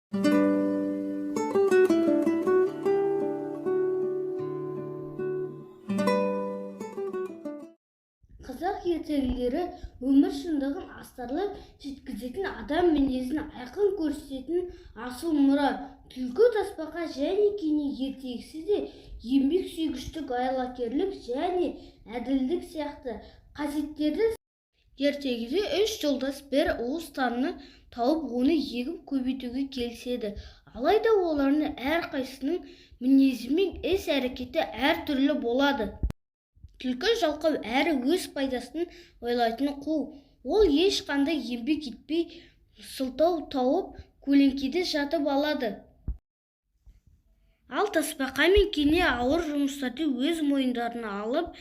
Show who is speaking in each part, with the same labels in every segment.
Speaker 1: Қазақ ертегілері өмір шындығын астарлап жеткізетін, адам мінезін айқын көрсететін асыл мұра. Түлкі тасбақа және кене ертегісі де еңбек сүйгіштік, айлакерлік және әділдік сияқты қасиеттерді. Ертегіде үш жолдас бір уыс таңны тауып, оны егіп көбейтуге келіседі. Алайда олардың әрқайсысының мінезі мен іс-әрекеті әртүрлі болады. Түлкі жалқау әрі өз пайдасын ойлайтын қу. Ол ешқандай еңбек етпей, сылтау тауып, көлеңкеде жатып алады. Ал тасбақа мен кене ауыр жұмыстарды өз мойындарына алып,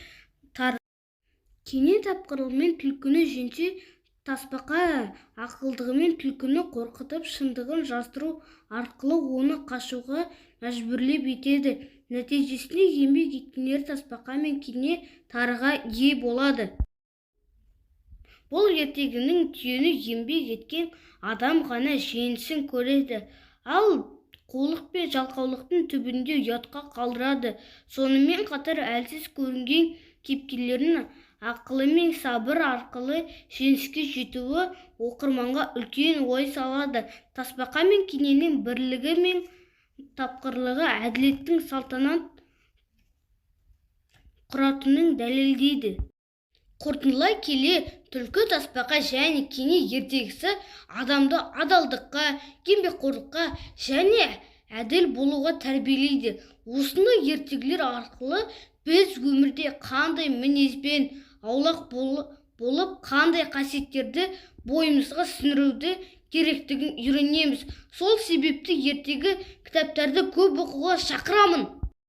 Speaker 1: кене тапқырлығымен түлкіні жеңсе, тасбақа ақылдығымен түлкіні қорқытып, шындығын жасыру арқылы оны қашуға мәжбүрлеп етеді. Нәтижесінде еңбек еткендер тасбақа мен кене тарыға ие болады. Бұл ертегінің түйіні еңбек еткен адам ғана жеңісін көреді, ал қулық пен жалқаулықтың түбінде ұятқа қалдырады. Сонымен қатар әлсіз көрінген кейіпкерлердің ақылы мен сабыр арқылы жеңіске жетуі оқырманға үлкен ой салады. Тасбақа мен кененің бірлігі мен тапқырлығы әділеттің салтанат құратынын дәлелдейді. Қорытындылай келе, түлкі тасбақа және кене ертегісі адамды адалдыққа, еңбекқорлыққа және әділ болуға тәрбиелейді. Осындай ертегілер арқылы біз өмірде қандай мінезбен аулақ болып, қандай қасиеттерді бойымызға сіңіруді керектігін үйренеміз. Сол себепті ертегі кітаптарды көп оқуға шақырамын.